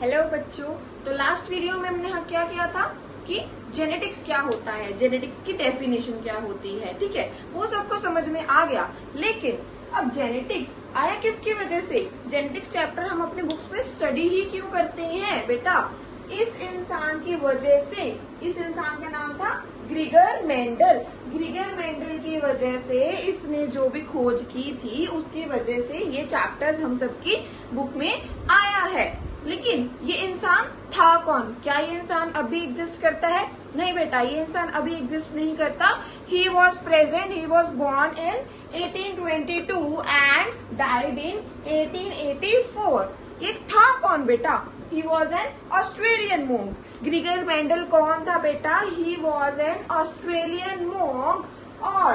Hello बच्चों, तो last video में हमने क्या किया था कि जेनेटिक्स क्या होता है, जेनेटिक्स की डेफिनेशन क्या होती है। ठीक है, वो सबको समझ में आ गया। लेकिन अब जेनेटिक्स आया किसकी वजह से? जेनेटिक्स चैप्टर हम अपने बुक्स में स्टडी ही क्यों करते हैं बेटा? इस इंसान की वजह से। इस इंसान का नाम था ग्रीगर मेंडल। ग्रीगर मेंडल की वजह से, इसने जो भी खोज की थी उसकी वजह से ये चैप्टर्स हम सबकी बुक में आया है। लेकिन ये इंसान था कौन? क्या ये इंसान अभी एग्जिस्ट करता है? नहीं बेटा, ये इंसान अभी एग्जिस्ट नहीं करता। He was present, he was born in 1822 and died in 1884। ये था कौन बेटा? He was an Australian monk. Gregor Mendel कौन था बेटा? He was an Australian monk और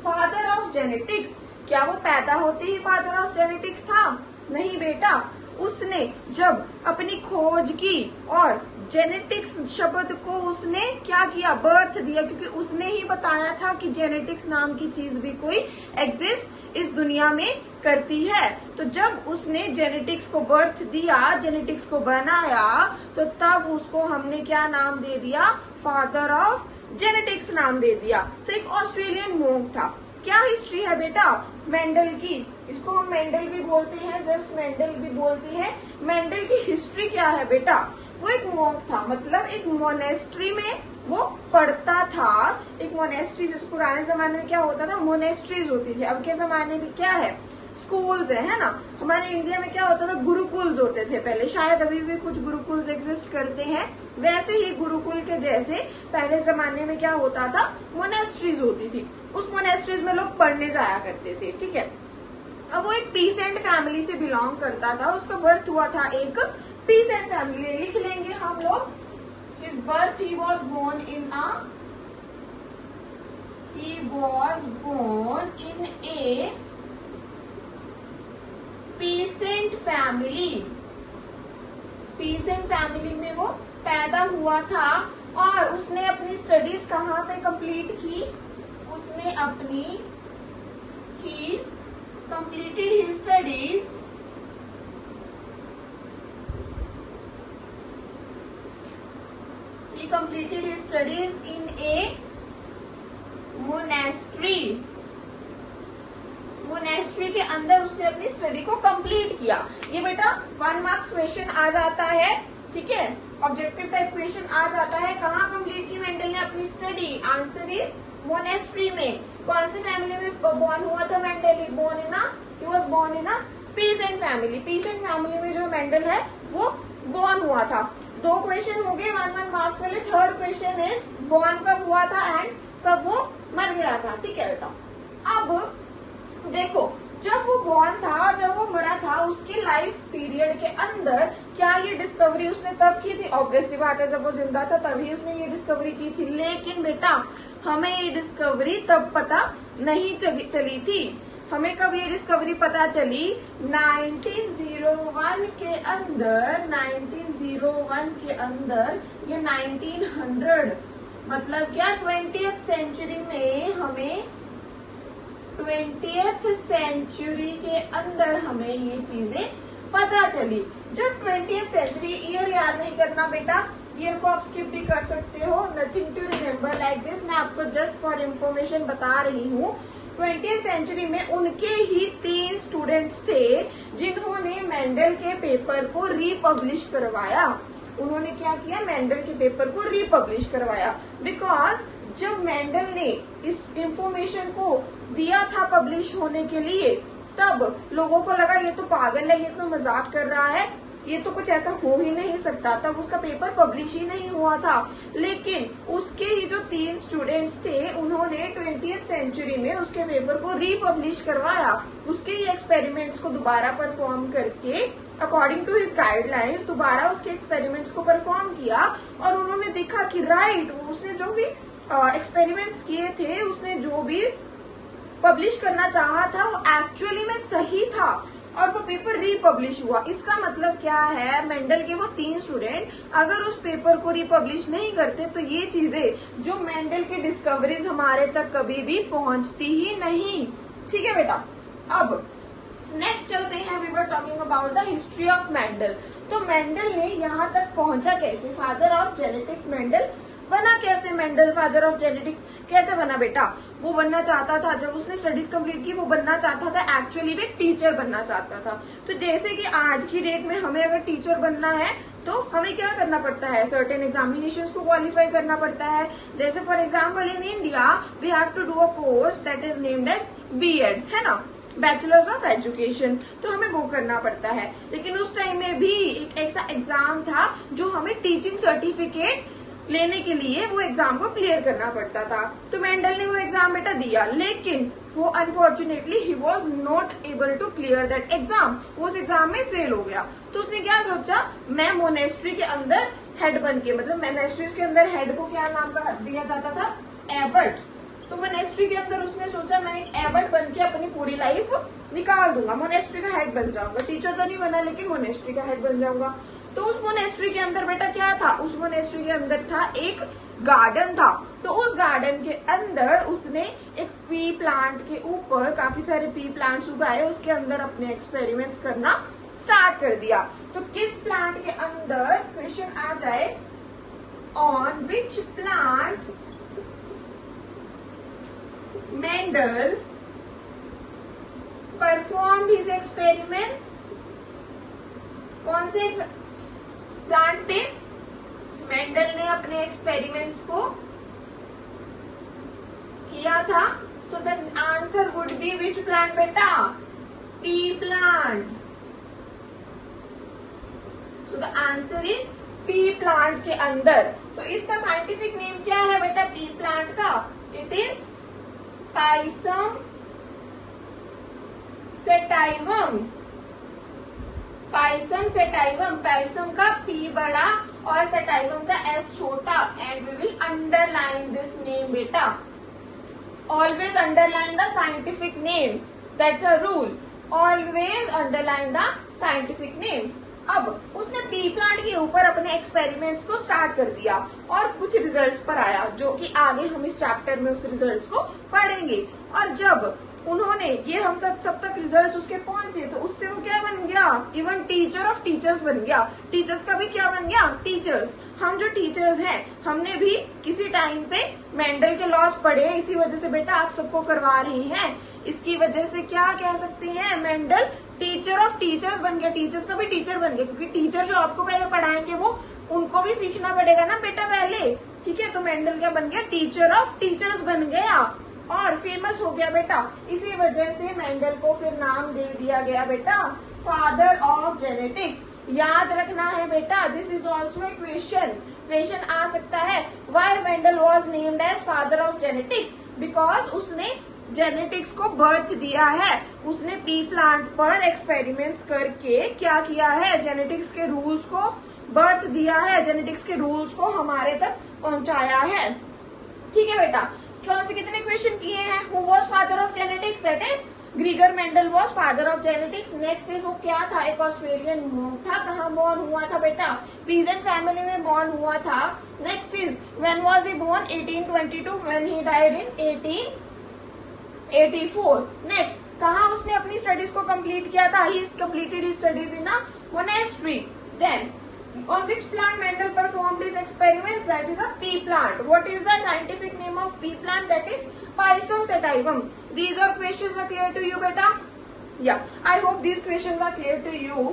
फादर ऑफ जेनेटिक्स। क्या वो पैदा होते ही फादर ऑफ जेनेटिक्स था? नहीं बेटा, उसने जब अपनी खोज की और जेनेटिक्स शब्द को उसने क्या किया, बर्थ दिया, क्योंकि उसने ही बताया था कि जेनेटिक्स नाम की चीज भी कोई एग्जिस्ट इस दुनिया में करती है। तो जब उसने जेनेटिक्स को बर्थ दिया, जेनेटिक्स को बनाया, तो तब उसको हमने क्या नाम दे दिया? फादर ऑफ जेनेटिक्स नाम दे दिया। तो एक ऑस्ट्रेलियन मोंक था। क्या हिस्ट्री है बेटा मेंडल की? इसको हम मेंडल भी बोलते हैं, जस्ट मेंडल भी बोलते हैं। मेंडल की हिस्ट्री क्या है बेटा? वो एक मोंक था, मतलब एक मोनेस्ट्री में वो पढ़ता था। एक मोनेस्ट्री, जिस पुराने जमाने में क्या होता था, मोनेस्ट्रीज होती थी। अब के जमाने में क्या है, स्कूल्स है ना। हमारे इंडिया में क्या होता था, गुरुकुल्स होते थे पहले। शायद अभी भी कुछ गुरुकुल्स एग्जिस्ट करते हैं। वैसे ही गुरुकुल के जैसे पहले जमाने में क्या होता था, मोनेस्ट्रीज होती थी। उस मोनेस्ट्रीज में लोग पढ़ने जाया करते थे। ठीक है, अब वो एक पीसेंट फैमिली से बिलोंग करता था। उसका बर्थ हुआ था एक पीसेंट फैमिली। लिख लेंगे हम लोग, his birth, he was born in a peasant family. Peasant family में वो पैदा हुआ था और उसने अपनी स्टडीज कहाँ पे कंप्लीट की? उसने अपनी completed his studies in a monastery। Monastery के अंदर उसने अपनी स्टडी को कंप्लीट किया। ये बेटा 1 मार्क्स क्वेश्चन आ जाता है। ठीक है, ऑब्जेक्टिव टाइप क्वेश्चन आ जाता है। कहाँ कंप्लीट की मेंडल ने अपनी स्टडी? आंसर इज मोनेस्ट्री में। कौन सी फैमिली में बॉर्न हुआ था Mendel? He was born in a pheasant family. Peasant family में जो मेंडल है वो बॉर्न हुआ था। 2 क्वेश्चन हो गए 1 मार्क्स वाले। थर्ड क्वेश्चन इज बॉर्न कब हुआ था एंड कब वो मर गया था। ठीक है बेटा, अब देखो, जब वो बॉर्न था, जब वो मरा था, उसके लाइफ पीरियड के अंदर क्या ये डिस्कवरी उसने तब की थी? ऑब्वियस सी बात है, जब वो जिंदा था तभी उसने ये डिस्कवरी की थी। लेकिन बेटा हमें ये डिस्कवरी तब पता नहीं चली थी। हमें कब ये डिस्कवरी पता चली? 1901 के अंदर। 1901 के अंदर, ये 1900 मतलब क्या 20th सेंचुरी में हमें 20th सेंचुरी के अंदर हमें ये चीजें पता चली। जब 20th सेंचुरी, ईयर याद नहीं करना बेटा, ईयर को आप स्किप भी कर सकते हो। Nothing to remember like this. मैं आपको जस्ट फॉर इंफॉर्मेशन बता रही हूँ। 20th सेंचुरी में उनके ही 3 स्टूडेंट्स थे जिन्होंने मेंडल के पेपर को रीपब्लिश करवाया। उन्होंने क्या किया? मेंडल के पेपर को रीपब्लिश करवाया। बिकॉज जब मेंडल ने इस इंफॉर्मेशन को दिया था पब्लिश होने के लिए, तब लोगों को लगा ये तो पागल है, ये तो मजाक कर रहा है, ये तो कुछ ऐसा हो ही नहीं सकता। तब उसका पेपर पब्लिश ही नहीं हुआ था। लेकिन उसके ही जो 3 स्टूडेंट्स थे, उन्होंने 20th सेंचुरी में उसके पेपर को रीपब्लिश करवाया। उसके ही एक्सपेरिमेंट्स को दोबारा परफॉर्म करके, अकॉर्डिंग टू हिज गाइडलाइंस, दोबारा उसके एक्सपेरिमेंट्स को परफॉर्म किया और उन्होंने देखा कि राइट, उसने जो भी एक्सपेरिमेंट्स किए थे, उसने जो भी पब्लिश करना चाहा था, वो एक्चुअली में सही था और वो पेपर रीपब्लिश हुआ। इसका मतलब क्या है? मेंडल के वो 3 स्टूडेंट अगर उस पेपर को रीपब्लिश नहीं करते तो ये चीजें जो मेंडल की डिस्कवरीज हमारे तक कभी भी पहुंचती ही नहीं। ठीक है बेटा, अब नेक्स्ट चलते हैं। We were talking about the history of Mendel. तो मेंडल ने यहाँ तक पहुंचा कैसे, फादर ऑफ जेनेटिक्स मेंडल बना कैसे, मेंडल फादर ऑफ जेनेटिक्स कैसे बना बेटा। वो बनना चाहता था, जब उसने स्टडीज कंप्लीट की वो बनना चाहता था, एक्चुअली भी टीचर बनना चाहता था। तो जैसे कि आज की डेट में हमें अगर टीचर बनना है तो हमें क्या करना पड़ता है, सर्टेन एग्जामिनेशंस को क्वालिफाई करना पड़ता है। जैसे for example in India we have to do a course that is named as BEd, है ना, बैचलर्स ऑफ एजुकेशन। तो हमें वो करना पड़ता है। लेकिन उस टाइम में भी एक ऐसा एग्जाम था जो हमें टीचिंग सर्टिफिकेट लेने के लिए वो एग्जाम को क्लियर करना पड़ता था। तो मेंडल ने वो एग्जाम बेटा दिया, लेकिन वो unfortunately he was not able to clear that exam. वो उस एग्जाम में फेल हो गया। तो उसने क्या सोचा, मैं मोनेस्ट्री के अंदर हेड बन के, मतलब मोनेस्ट्रीज के अंदर हेड को क्या नाम दिया जाता था, एबट। तो मोनेस्ट्री के अंदर उसने सोचा मैं एक एबट बन के अपनी पूरी लाइफ निकाल दूंगा, मोनेस्ट्री का हेड बन जाऊंगा। टीचर तो नहीं बना लेकिन मोनेस्ट्री का हेड बन जाऊंगा। तो उस मोनेस्ट्री के अंदर बेटा क्या था, उस मोनेस्ट्री के अंदर था एक गार्डन था। तो उस गार्डन के अंदर उसने एक पी प्लांट के ऊपर काफी सारे पी प्लांट्स उगाए, उसके अंदर अपने एक्सपेरिमेंट्स करना स्टार्ट कर दिया। तो किस प्लांट के अंदर, क्वेश्चन आ जाए, on which plant Mendel performed his experiments. कौन से प्लांट पे मेंडल ने अपने एक्सपेरिमेंट्स को किया था। तो the answer would be which plant बेटा, pea plant. So the answer is pea plant के अंदर। तो इसका साइंटिफिक नेम क्या है बेटा पी प्लांट का, it is Pisum sativum. Pisum sativum, Pisum का पी बड़ा और सेटाइवम का एस छोटा। And we will underline this name बेटा। Always underline the scientific names, that's a rule. Always underline the scientific names. अब उसने P plant के ऊपर अपने एक्सपेरिमेंट्स को स्टार्ट कर दिया और कुछ रिजल्ट्स पर आया, जो कि आगे हम इस चैप्टर में उस रिजल्ट्स को पढ़ेंगे। और जब उन्होंने ये हम तक सब तक रिजल्ट्स उसके पहुंचे तो उससे वो क्या बन गया, इवन टीचर ऑफ टीचर्स बन गया। टीचर्स का भी क्या बन गया, टीचर्स। हम जो टीचर्स हैं हमने भी किसी टाइम पे मेंडल के लॉज पढ़े, इसी वजह से बेटा आप सबको करवा रहे हैं। इसकी वजह से क्या कह सकते हैं, मेंडल टीचर ऑफ टीचर्स बन गया। टीचर्स का भी टीचर बन गया, क्योंकि टीचर जो आपको पहले पढ़ाएंगे वो उनको भी सीखना पड़ेगा ना बेटा पहले, ठीक है। तो मेंडल क्या बन गया, टीचर ऑफ टीचर्स बन गया और फेमस हो गया बेटा। इसी वजह से मेंडल को फिर नाम दे दिया गया बेटा फादर ऑफ जेनेटिक्स। याद रखना है बेटा, this is also a question. Question आ सकता है, why Mendel was named as father of genetics, because उसने जेनेटिक्स को बर्थ दिया है। उसने पी प्लांट पर एक्सपेरिमेंट्स करके क्या किया है, जेनेटिक्स के रूल्स को बर्थ दिया है, जेनेटिक्स के रूल्स को हमारे तक पहुंचाया है, ठीक है बेटा। कौन से कितने क्वेश्चन किए हैं, who was father of genetics, that is ग्रीगर Mendel was father of genetics. Next is वो क्या था, एक ऑस्ट्रेलियन मॉन्क था। कहाँ बॉर्न हुआ था बेटा, पीजेंट फैमिली में बॉर्न हुआ था। Next is when was he born, 1822, when he died in 1884। Next, कहाँ उसने अपनी स्टडीज को कंप्लीट किया था, he completed his studies in a monastery. Then on which plant Mendel performed his experiments, that is a pea plant. What is the scientific name of pea plant, that is Pisum sativum. These are questions are clear to you beta? Yeah, I hope these questions are clear to you.